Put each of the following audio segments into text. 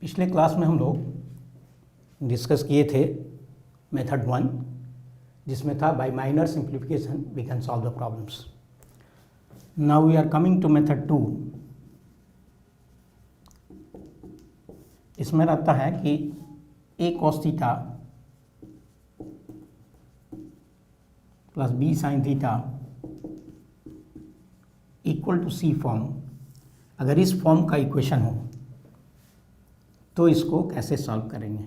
पिछले क्लास में हम लोग डिस्कस किए थे मेथड 1, जिसमें था by minor simplification we can solve the problems. Now we are coming to method 2. इसमें रहता है कि a cos theta plus b sin theta equal to c form. अगर इस फॉर्म का इक्वेशन हो तो इसको कैसे सॉल्व करेंगे.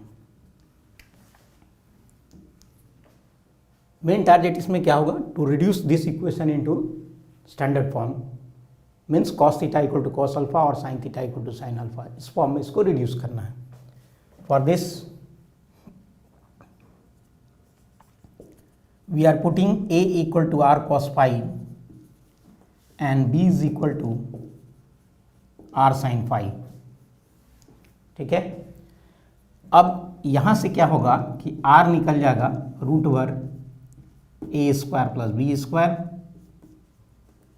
मेन टारगेट इसमें क्या होगा, to reduce this equation into standard form. Means cos theta equal to cos alpha और sin theta equal to sin alpha. इस फॉर्म में इसको रिड्यूस करना है. For this we are putting a equal to r cos phi and b is equal to r sin phi. ठीक है. अब यहां से क्या होगा कि r निकल जाएगा root over a square plus B square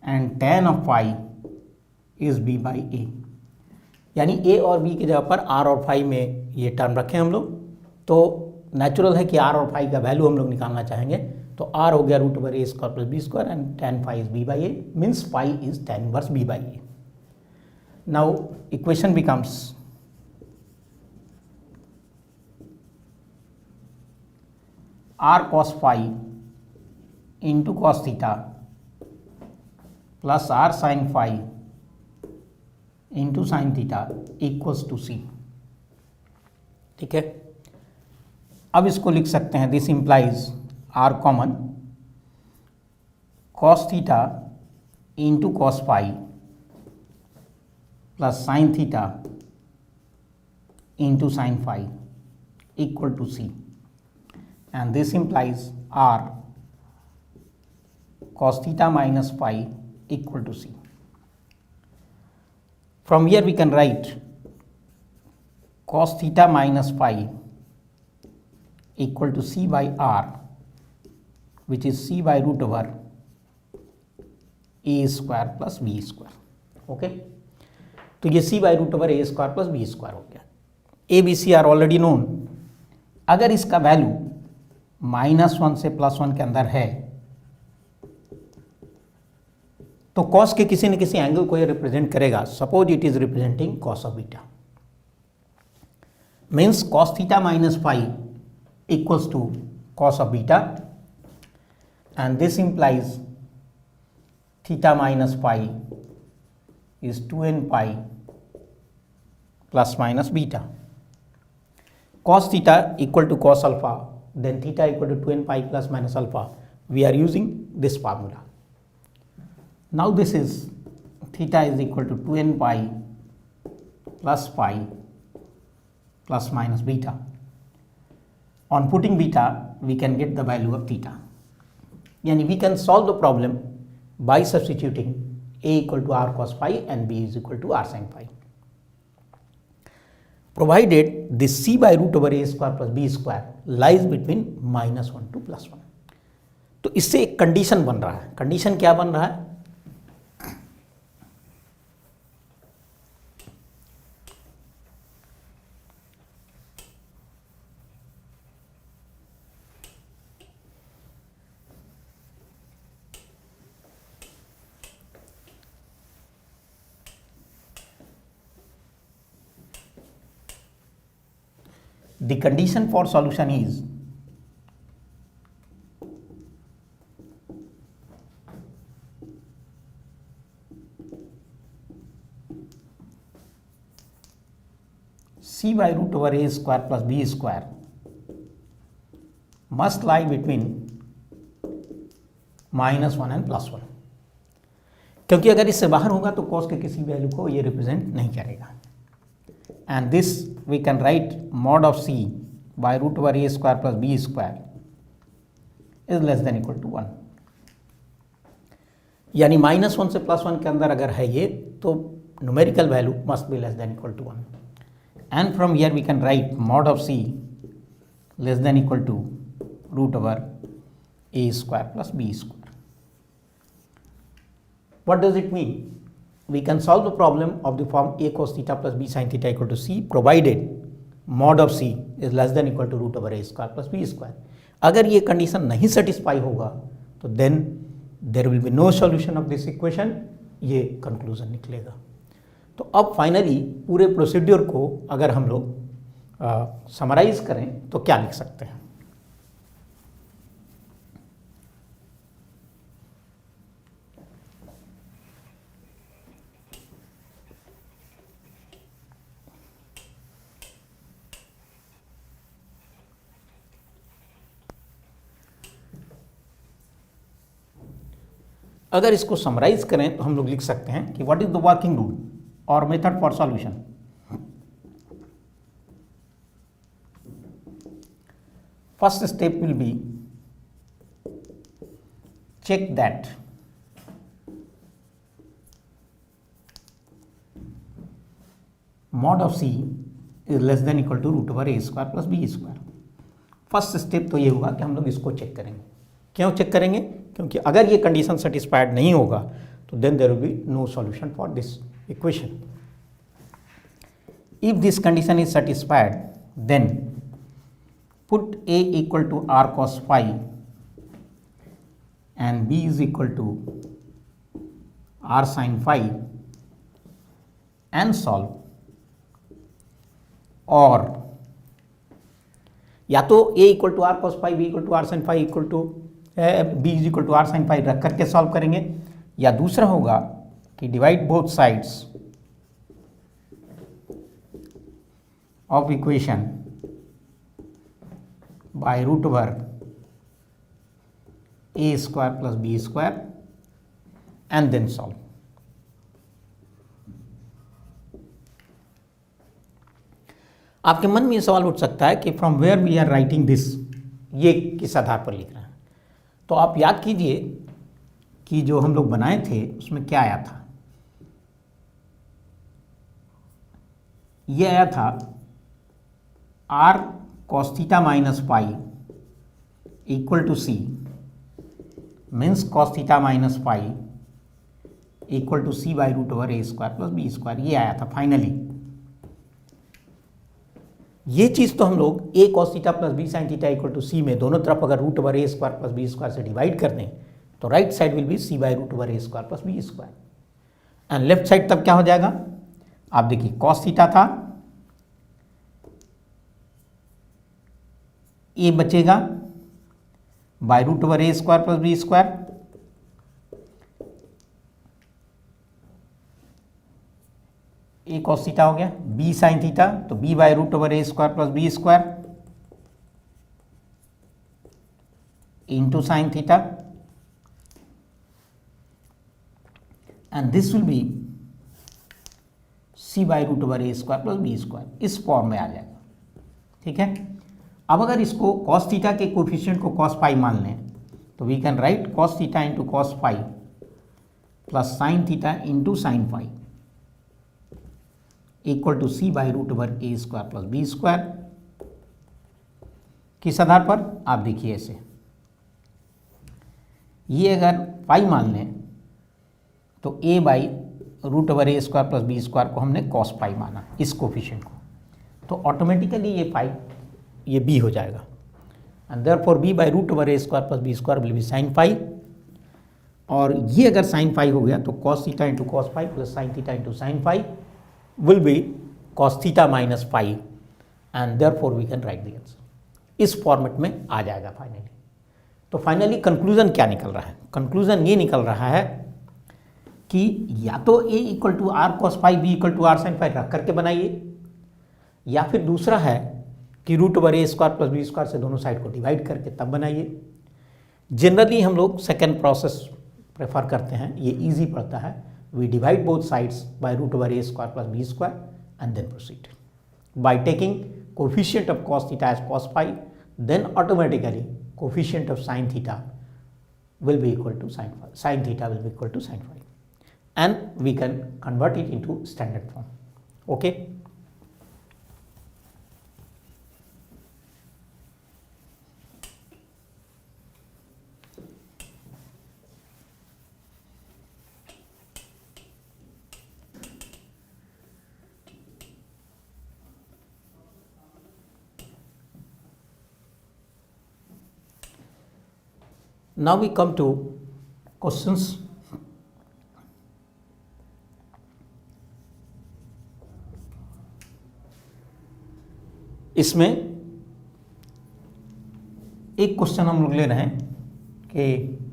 and tan of phi is b by a. यानी a और b की जगह पर r और फाई में ये टर्म रखें हम लोग, तो नेचुरल है कि r और फाई का वैल्यू हम लोग निकालना चाहेंगे. तो r हो गया root over a square plus B square and tan phi is b by a, means phi is tan inverse b by a. Now equation becomes r cos phi into cos theta plus r sin phi into sin theta equals to c. ठीक है. अब इसको लिख सकते हैं, this implies r common cos theta into cos phi plus sin theta into sin phi equal to c. And this implies r cos theta minus phi equal to c. From here we can write cos theta minus phi equal to c by r, which is c by root over a square plus b square. Okay, तो ये c by root over a square plus b square हो गया. a b c are already known. अगर इसका value -1 से +1 के अंदर है तो cos के किसी न किसी एंगल को ये रिप्रेजेंट करेगा. Suppose it is representing cos of beta, means cos theta minus phi equals to cos of beta, and this implies theta minus phi is 2n pi plus minus beta. cos theta equal to cos alpha, then theta equal to 2n pi plus minus alpha. We are using this formula. Now this is theta is equal to 2n pi plus phi plus minus beta. On putting beta, we can get the value of theta. Yani we can solve the problem by substituting a equal to r cos phi and b is equal to r sin phi. Provided this c by root over a square plus b square lies between -1 to +1. तो इससे एक condition बन रहा है. Condition क्या बन रहा है, the condition for solution is c by root over a square plus b square must lie between -1 and +1. क्योंकि अगर इससे बाहर होगा तो cos के किसी वैल्यू को ये रिप्रेजेंट नहीं करेगा. And this we can write mod of c by root over a square plus b square is less than equal to 1. यानी -1 से +1 के अंदर अगर है ये, तो numerical value must be less than equal to 1. And from here we can write mod of c less than equal to root over a square plus b square. What does it mean? we can solve the problem of the form a cos theta plus b sin theta equal to c provided mod of c is less than equal to root over a square plus b square. अगर ये condition नहीं satisfy होगा तो then there will be no solution of this equation, ये conclusion निकलेगा. तो अब finally पूरे प्रोसीड्यूर को अगर हम लोग समराइज करें तो क्या लिख सकते हैं. अगर इसको समराइज करें तो हम लोग लिख सकते हैं कि what is the working rule और method for solution. First step will be check that mod of c is less than equal to root over a square plus b square. First step तो ये होगा कि हम लोग इसको check करेंगे. क्यों चेक करेंगे? क्योंकि अगर ये कंडीशन सेटिस्फाइड नहीं होगा तो then there will be no solution for this equation. If this condition is satisfied then put a equal to r cos phi and b is equal to r sin phi and solve. और या तो a equal to R cos phi, b equal to R sine phi equal to b is equal to R sine phi रख करके solve करेंगे, या दूसरा होगा कि divide both sides of equation by root over a square plus b square and then solve. आपके मन में ये सवाल उठ सकता है कि from where we are writing this, ये किस आधार पर लिख रहे हैं. तो आप याद कीजिए कि जो हम लोग बनाए थे उसमें क्या आया था. ये आया था r cos theta minus pi equal to c means cos theta minus pi equal to c by root over a square plus b square. ये आया था फाइनली. ये चीज़ तो हम लोग a cos theta plus b sin theta equal to c में दोनों तरफ अगर root over a square plus b square से डिवाइड कर दें तो right side will be c by root over a square plus b square and left side तब क्या हो जाएगा. आप देखिए cos थीटा था, a बचेगा by root over a square plus b square, a cos theta हो गया, b sin थीटा तो b by root over a square plus b square into sine theta and this will be c by root over a square plus b square. इस form में आ जाएगा. ठीक है. अब अगर इसको cos थीटा के कोफिशिएंट को cos पाई मान लें तो we can write cos theta into cos pi plus sine theta into sine pi equal to c by root over a square plus b square. किस आधार पर? आप देखिए ऐसे, ये अगर पाई मान लें तो a by root over a square plus b square को हमने cos पाई माना इस कोफिशिएंट को, तो ऑटोमेटिकली ये पाई ये b हो जाएगा and therefore b by root over a square plus b square will be sine pi. और ये अगर साइन पाई हो गया तो cos theta into cos pi plus sine theta into sine pi will be cos theta minus phi and therefore we can write the answer. इस format में आ जाएगा फाइनली. तो फाइनली कंक्लूजन क्या निकल रहा है? कंक्लूजन ये निकल रहा है कि या तो a equal to R cos phi b equal to R sine phi रख करके बनाइए, या फिर दूसरा है कि root over a square plus b square से दोनों साइड को डिवाइड करके तब बनाइए. जनरली हम लोग सेकेंड प्रोसेस प्रेफर करते हैं, ये ईजी पड़ता है. We divide both sides by root over a square plus b square and then proceed. By taking coefficient of cos theta as cos phi, then automatically coefficient of sin theta will be equal to sin phi. Sin theta will be equal to sin phi. And we can convert it into standard form. Okay? Now we come to questions. इसमें एक question हम लोग ले रहे हैं कि